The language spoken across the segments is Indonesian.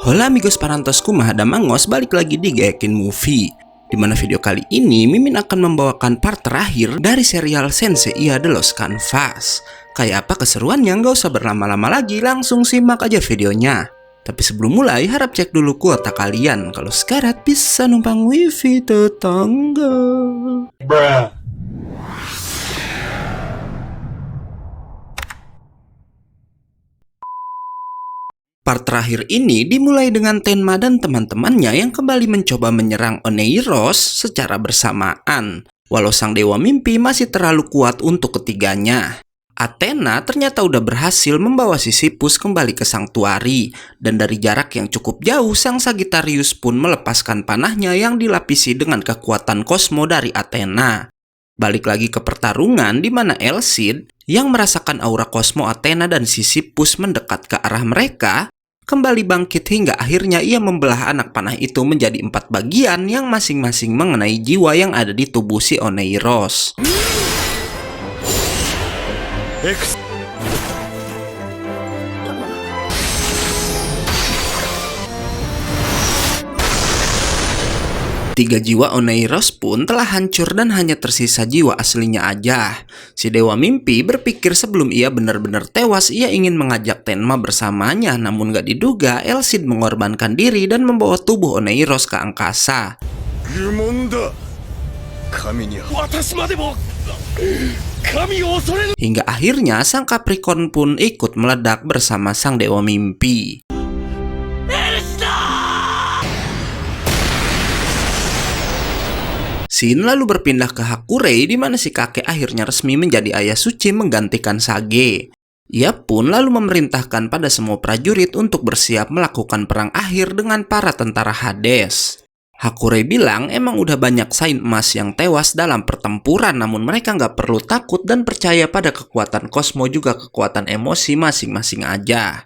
Hola amigos parantosku, Mahadamangos balik lagi di Gayakin Movie. Dimana video kali ini Mimin akan membawakan part terakhir dari serial Senseiya The Lost Canvas. Kayak apa keseruannya? Nggak usah berlama-lama lagi, langsung simak aja videonya. Tapi sebelum mulai, harap cek dulu kuota kalian. Kalau sekarat bisa numpang wifi tetangga. Bruh. Part terakhir ini dimulai dengan Tenma dan teman-temannya yang kembali mencoba menyerang Oneiros secara bersamaan. Walau sang dewa mimpi masih terlalu kuat untuk ketiganya. Athena ternyata udah berhasil membawa Sisyphus kembali ke Sanctuary. Dan dari jarak yang cukup jauh, sang Sagittarius pun melepaskan panahnya yang dilapisi dengan kekuatan kosmo dari Athena. Balik lagi ke pertarungan di mana Elcid yang merasakan aura kosmo Athena dan Sisyphus mendekat ke arah mereka, kembali bangkit hingga akhirnya ia membelah anak panah itu menjadi 4 bagian yang masing-masing mengenai jiwa yang ada di tubuh si Oneiros. Tiga jiwa Oneiros pun telah hancur dan hanya tersisa jiwa aslinya aja. Si dewa mimpi berpikir sebelum ia benar-benar tewas, ia ingin mengajak Tenma bersamanya, namun gak diduga Elcid mengorbankan diri dan membawa tubuh Oneiros ke angkasa. Hingga akhirnya sang Capricorn pun ikut meledak bersama sang dewa mimpi. Scene lalu berpindah ke Hakurei di mana si kakek akhirnya resmi menjadi ayah suci menggantikan Sage. Ia pun lalu memerintahkan pada semua prajurit untuk bersiap melakukan perang akhir dengan para tentara Hades. Hakurei bilang emang udah banyak Saint emas yang tewas dalam pertempuran, namun mereka nggak perlu takut dan percaya pada kekuatan kosmo juga kekuatan emosi masing-masing aja.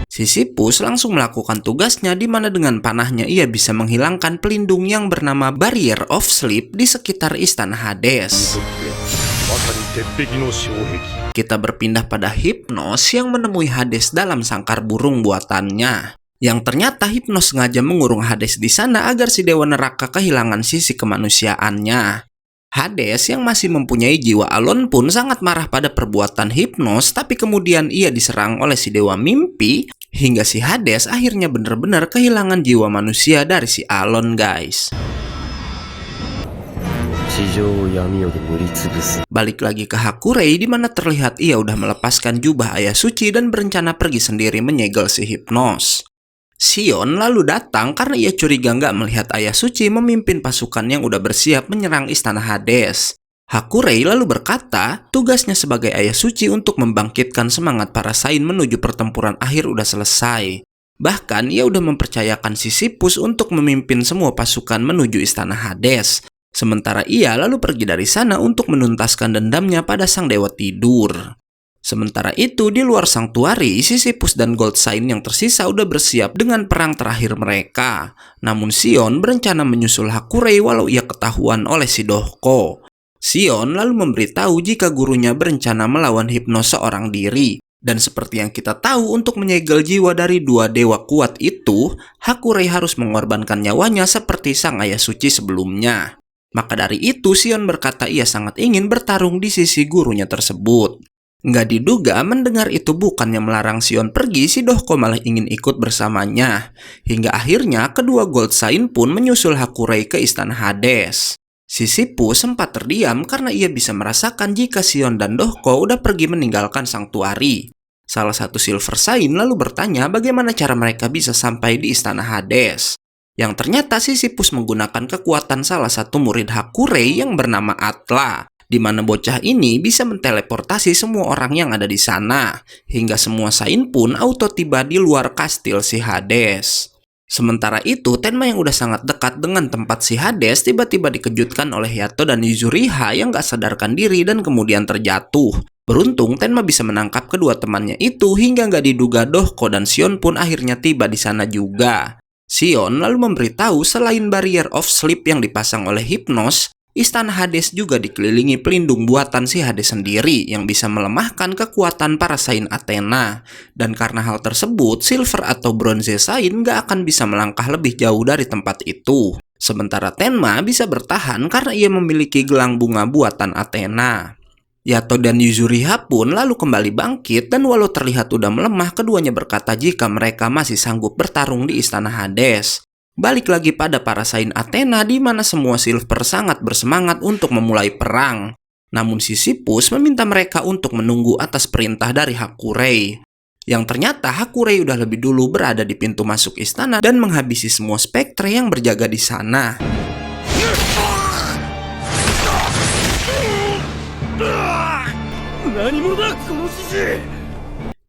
Sisyphus langsung melakukan tugasnya di mana dengan panahnya ia bisa menghilangkan pelindung yang bernama Barrier of Sleep di sekitar istana Hades. Kita berpindah pada Hypnos yang menemui Hades dalam sangkar burung buatannya. Yang ternyata Hypnos sengaja mengurung Hades di sana agar si dewa neraka kehilangan sisi kemanusiaannya. Hades yang masih mempunyai jiwa Alon pun sangat marah pada perbuatan Hypnos, tapi kemudian ia diserang oleh si dewa mimpi hingga si Hades akhirnya benar-benar kehilangan jiwa manusia dari si Alon, guys. Balik lagi ke Hakurei di mana terlihat ia udah melepaskan jubah ayah suci dan berencana pergi sendiri menyegel si Hypnos. Sion lalu datang karena ia curiga nggak melihat ayah suci memimpin pasukan yang udah bersiap menyerang istana Hades. Hakurei lalu berkata, tugasnya sebagai ayah suci untuk membangkitkan semangat para Saint menuju pertempuran akhir udah selesai. Bahkan ia udah mempercayakan Sisyphus untuk memimpin semua pasukan menuju istana Hades. Sementara ia lalu pergi dari sana untuk menuntaskan dendamnya pada sang dewa tidur. Sementara itu di luar Sanctuary, Sisyphus dan Gold Sign yang tersisa udah bersiap dengan perang terakhir mereka. Namun Sion berencana menyusul Hakurei walau ia ketahuan oleh si Dohko. Sion lalu memberitahu jika gurunya berencana melawan Hypnos seorang diri. Dan seperti yang kita tahu, untuk menyegel jiwa dari dua dewa kuat itu, Hakurei harus mengorbankan nyawanya seperti sang ayah suci sebelumnya. Maka dari itu Sion berkata ia sangat ingin bertarung di sisi gurunya tersebut. Nggak diduga mendengar itu bukannya melarang Sion pergi, si Dohko malah ingin ikut bersamanya. Hingga akhirnya kedua Gold Sign pun menyusul Hakurei ke istana Hades. Sisyphus sempat terdiam karena ia bisa merasakan jika Sion dan Dohko udah pergi meninggalkan Sanctuary. Salah satu Silver Sign lalu bertanya bagaimana cara mereka bisa sampai di istana Hades. Yang ternyata Sisyphus menggunakan kekuatan salah satu murid Hakurei yang bernama Atla, di mana bocah ini bisa menteleportasi semua orang yang ada di sana, hingga semua Saint pun auto tiba di luar kastil si Hades. Sementara itu, Tenma yang udah sangat dekat dengan tempat si Hades tiba-tiba dikejutkan oleh Yato dan Yuzuriha yang gak sadarkan diri dan kemudian terjatuh. Beruntung Tenma bisa menangkap kedua temannya itu hingga gak diduga Dohko dan Sion pun akhirnya tiba di sana juga. Sion lalu memberitahu selain Barrier of Sleep yang dipasang oleh Hypnos, Istana Hades juga dikelilingi pelindung buatan si Hades sendiri yang bisa melemahkan kekuatan para Saint Athena. Dan karena hal tersebut, Silver atau Bronze Saint gak akan bisa melangkah lebih jauh dari tempat itu. Sementara Tenma bisa bertahan karena ia memiliki gelang bunga buatan Athena. Yato dan Yuzuriha pun lalu kembali bangkit dan walau terlihat udah melemah, keduanya berkata jika mereka masih sanggup bertarung di Istana Hades. Balik lagi pada para Saint Athena di mana semua Silver sangat bersemangat untuk memulai perang. Namun Sisyphus meminta mereka untuk menunggu atas perintah dari Hakurei. Yang ternyata Hakurei udah lebih dulu berada di pintu masuk istana dan menghabisi semua spektre yang berjaga di sana.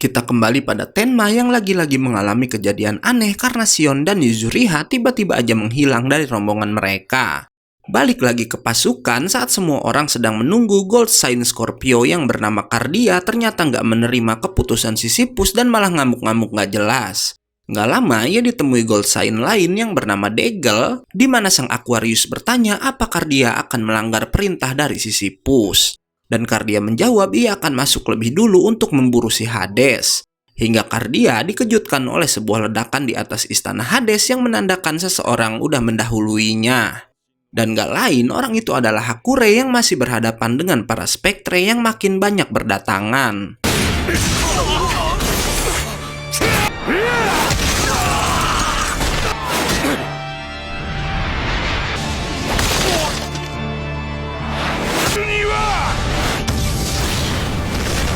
Kita kembali pada Tenma yang lagi-lagi mengalami kejadian aneh karena Shion dan Yuzuriha tiba-tiba aja menghilang dari rombongan mereka. Balik lagi ke pasukan saat semua orang sedang menunggu Gold Sign Scorpio yang bernama Cardia ternyata nggak menerima keputusan Sisyphus dan malah ngamuk-ngamuk nggak jelas. Nggak lama ia ditemui Gold Sign lain yang bernama Degel, di mana sang Aquarius bertanya apa Cardia akan melanggar perintah dari Sisyphus. Dan Cardia menjawab ia akan masuk lebih dulu untuk memburu si Hades. Hingga Cardia dikejutkan oleh sebuah ledakan di atas istana Hades yang menandakan seseorang udah mendahuluinya. Dan gak lain, orang itu adalah Hakurei yang masih berhadapan dengan para spektre yang makin banyak berdatangan.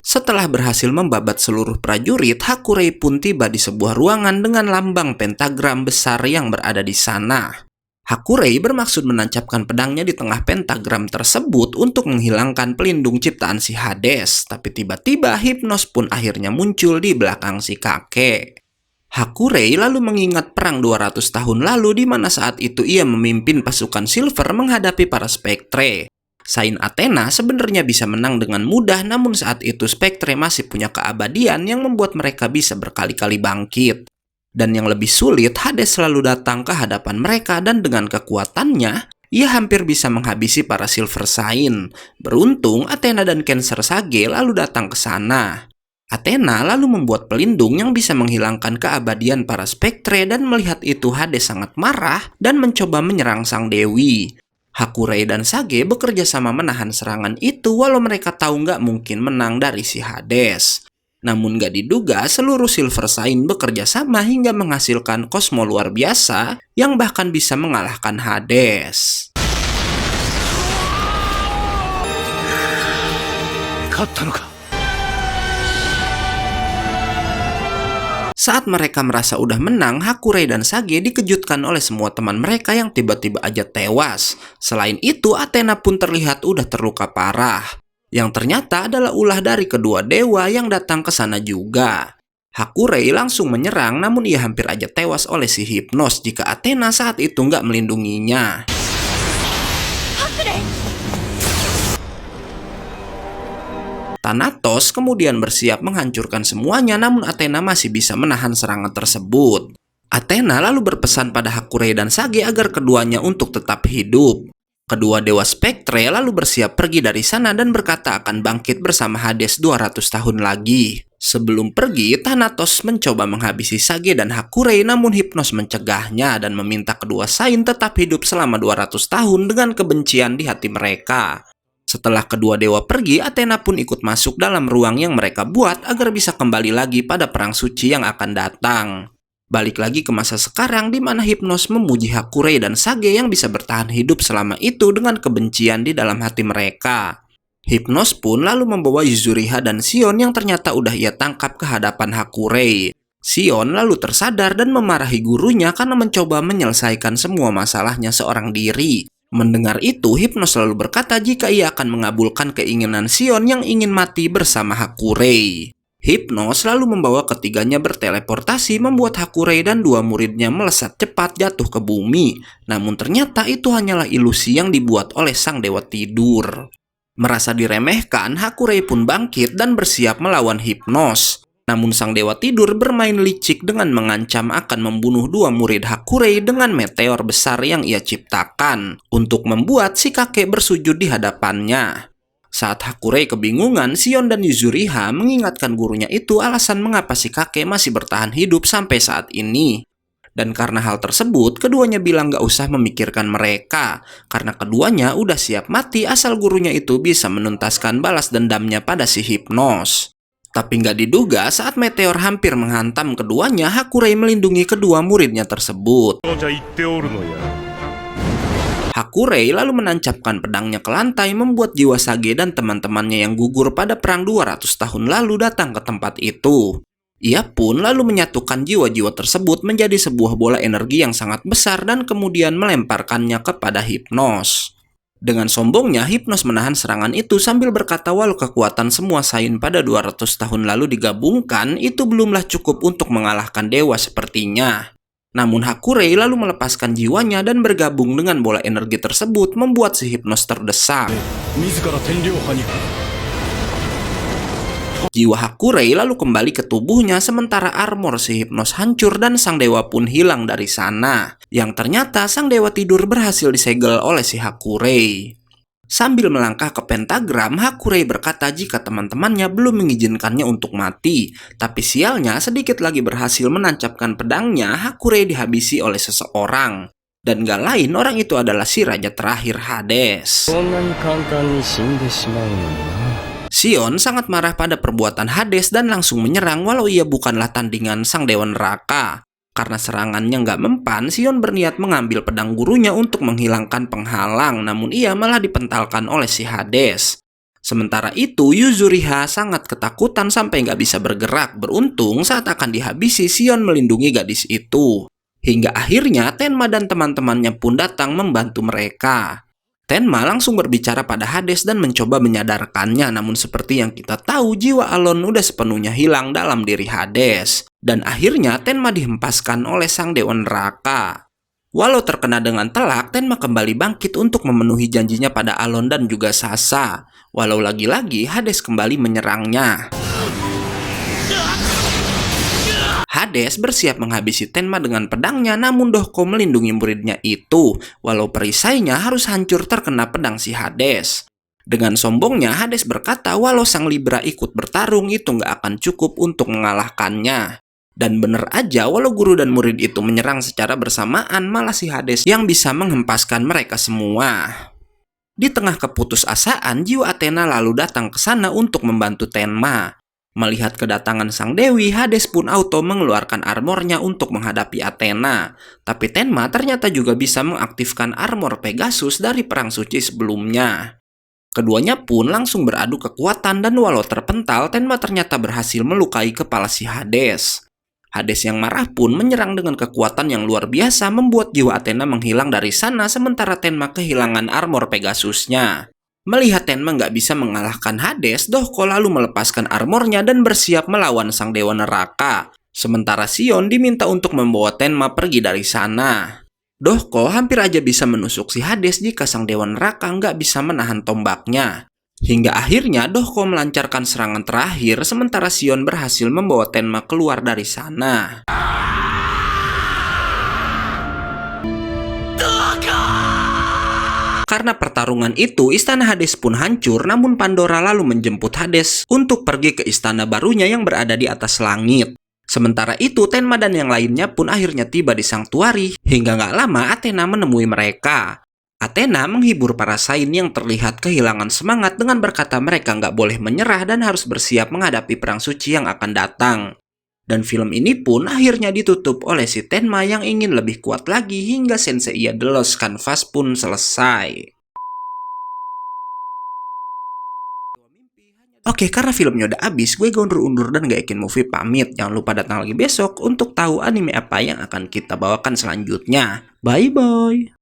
Setelah berhasil membabat seluruh prajurit, Hakurei pun tiba di sebuah ruangan dengan lambang pentagram besar yang berada di sana. Hakurei bermaksud menancapkan pedangnya di tengah pentagram tersebut untuk menghilangkan pelindung ciptaan si Hades, tapi tiba-tiba Hypnos pun akhirnya muncul di belakang si kakek. Hakurei lalu mengingat perang 200 tahun lalu di mana saat itu ia memimpin pasukan Silver menghadapi para spektre. Saint Athena sebenarnya bisa menang dengan mudah, namun saat itu spektre masih punya keabadian yang membuat mereka bisa berkali-kali bangkit. Dan yang lebih sulit, Hades selalu datang ke hadapan mereka dan dengan kekuatannya, ia hampir bisa menghabisi para Silver Saint. Beruntung, Athena dan Cancer Sage lalu datang ke sana. Athena lalu membuat pelindung yang bisa menghilangkan keabadian para spektre dan melihat itu Hades sangat marah dan mencoba menyerang sang dewi. Hakurei dan Sage bekerja sama menahan serangan itu walau mereka tahu nggak mungkin menang dari si Hades. Namun nggak diduga seluruh Silver Saint bekerja sama hingga menghasilkan kosmo luar biasa yang bahkan bisa mengalahkan Hades. Saat mereka merasa udah menang, Hakurei dan Sage dikejutkan oleh semua teman mereka yang tiba-tiba aja tewas. Selain itu, Athena pun terlihat udah terluka parah. Yang ternyata adalah ulah dari kedua dewa yang datang ke sana juga. Hakurei langsung menyerang, namun ia hampir aja tewas oleh si Hypnos jika Athena saat itu nggak melindunginya. Thanatos kemudian bersiap menghancurkan semuanya, namun Athena masih bisa menahan serangan tersebut. Athena lalu berpesan pada Hakurei dan Sage agar keduanya untuk tetap hidup. Kedua dewa spektre lalu bersiap pergi dari sana dan berkata akan bangkit bersama Hades 200 tahun lagi. Sebelum pergi, Thanatos mencoba menghabisi Sage dan Hakurei, namun Hypnos mencegahnya dan meminta kedua Saint tetap hidup selama 200 tahun dengan kebencian di hati mereka. Setelah kedua dewa pergi, Athena pun ikut masuk dalam ruang yang mereka buat agar bisa kembali lagi pada perang suci yang akan datang. Balik lagi ke masa sekarang di mana Hypnos memuji Hakurei dan Sage yang bisa bertahan hidup selama itu dengan kebencian di dalam hati mereka. Hypnos pun lalu membawa Yuzuriha dan Shion yang ternyata udah ia tangkap ke hadapan Hakurei. Shion lalu tersadar dan memarahi gurunya karena mencoba menyelesaikan semua masalahnya seorang diri. Mendengar itu, Hypnos selalu berkata jika ia akan mengabulkan keinginan Shion yang ingin mati bersama Hakurei. Hypnos lalu membawa ketiganya berteleportasi membuat Hakurei dan dua muridnya melesat cepat jatuh ke bumi. Namun ternyata itu hanyalah ilusi yang dibuat oleh sang dewa tidur. Merasa diremehkan, Hakurei pun bangkit dan bersiap melawan Hypnos. Namun sang dewa tidur bermain licik dengan mengancam akan membunuh dua murid Hakurei dengan meteor besar yang ia ciptakan untuk membuat si kakek bersujud di hadapannya. Saat Hakurei kebingungan, Shion dan Yuzuriha mengingatkan gurunya itu alasan mengapa si kakek masih bertahan hidup sampai saat ini. Dan karena hal tersebut, keduanya bilang gak usah memikirkan mereka, karena keduanya udah siap mati asal gurunya itu bisa menuntaskan balas dendamnya pada si Hypnos. Tapi nggak diduga saat meteor hampir menghantam keduanya, Hakurei melindungi kedua muridnya tersebut. Hakurei lalu menancapkan pedangnya ke lantai, membuat jiwa Sage dan teman-temannya yang gugur pada perang 200 tahun lalu datang ke tempat itu. Ia pun lalu menyatukan jiwa-jiwa tersebut menjadi sebuah bola energi yang sangat besar dan kemudian melemparkannya kepada Hypnos. Dengan sombongnya, Hypnos menahan serangan itu sambil berkata walau kekuatan semua Sain pada 200 tahun lalu digabungkan, itu belumlah cukup untuk mengalahkan dewa sepertinya. Namun Hakurei lalu melepaskan jiwanya dan bergabung dengan bola energi tersebut membuat si Hypnos terdesak. Jiwa Hakurei lalu kembali ke tubuhnya sementara armor si Hypnos hancur dan sang dewa pun hilang dari sana. Yang ternyata sang dewa tidur berhasil disegel oleh si Hakurei. Sambil melangkah ke pentagram, Hakurei berkata jika teman-temannya belum mengizinkannya untuk mati. Tapi sialnya sedikit lagi berhasil menancapkan pedangnya, Hakurei dihabisi oleh seseorang. Dan gak lain, orang itu adalah si raja terakhir Hades. Shion sangat marah pada perbuatan Hades dan langsung menyerang walau ia bukanlah tandingan sang dewa neraka. Karena serangannya nggak mempan, Shion berniat mengambil pedang gurunya untuk menghilangkan penghalang, namun ia malah dipentalkan oleh si Hades. Sementara itu, Yuzuriha sangat ketakutan sampai nggak bisa bergerak. Beruntung saat akan dihabisi, Shion melindungi gadis itu. Hingga akhirnya Tenma dan teman-temannya pun datang membantu mereka. Tenma langsung berbicara pada Hades dan mencoba menyadarkannya, namun seperti yang kita tahu, jiwa Alon udah sepenuhnya hilang dalam diri Hades. Dan akhirnya Tenma dihempaskan oleh sang dewa neraka. Walau terkena dengan telak, Tenma kembali bangkit untuk memenuhi janjinya pada Alon dan juga Sasa. Walau lagi-lagi Hades kembali menyerangnya. Hades bersiap menghabisi Tenma dengan pedangnya, namun Dohko melindungi muridnya itu, walau perisainya harus hancur terkena pedang si Hades. Dengan sombongnya, Hades berkata walau sang Libra ikut bertarung itu nggak akan cukup untuk mengalahkannya. Dan bener aja, walau guru dan murid itu menyerang secara bersamaan, malah si Hades yang bisa menghempaskan mereka semua. Di tengah keputusasaan, jiwa Athena lalu datang ke sana untuk membantu Tenma. Melihat kedatangan sang dewi, Hades pun auto mengeluarkan armornya untuk menghadapi Athena. Tapi Tenma ternyata juga bisa mengaktifkan armor Pegasus dari perang suci sebelumnya. Keduanya pun langsung beradu kekuatan dan walau terpental, Tenma ternyata berhasil melukai kepala si Hades. Hades yang marah pun menyerang dengan kekuatan yang luar biasa membuat jiwa Athena menghilang dari sana sementara Tenma kehilangan armor Pegasusnya. Melihat Tenma nggak bisa mengalahkan Hades, Dohko lalu melepaskan armornya dan bersiap melawan sang dewa neraka. Sementara Shion diminta untuk membawa Tenma pergi dari sana. Dohko hampir aja bisa menusuk si Hades jika sang dewa neraka nggak bisa menahan tombaknya. Hingga akhirnya Dohko melancarkan serangan terakhir sementara Shion berhasil membawa Tenma keluar dari sana. Karena pertarungan itu, istana Hades pun hancur, namun Pandora lalu menjemput Hades untuk pergi ke istana barunya yang berada di atas langit. Sementara itu, Tenma dan yang lainnya pun akhirnya tiba di Sanctuary. Hingga nggak lama, Athena menemui mereka. Athena menghibur para Sain yang terlihat kehilangan semangat dengan berkata mereka nggak boleh menyerah dan harus bersiap menghadapi perang suci yang akan datang. Dan film ini pun akhirnya ditutup oleh si Tenma yang ingin lebih kuat lagi hingga Senseiya The Lost Canvas pun selesai. Oke, karena filmnya udah habis, gue undur-undur dan gak yakin movie pamit. Jangan lupa datang lagi besok untuk tahu anime apa yang akan kita bawakan selanjutnya. Bye-bye!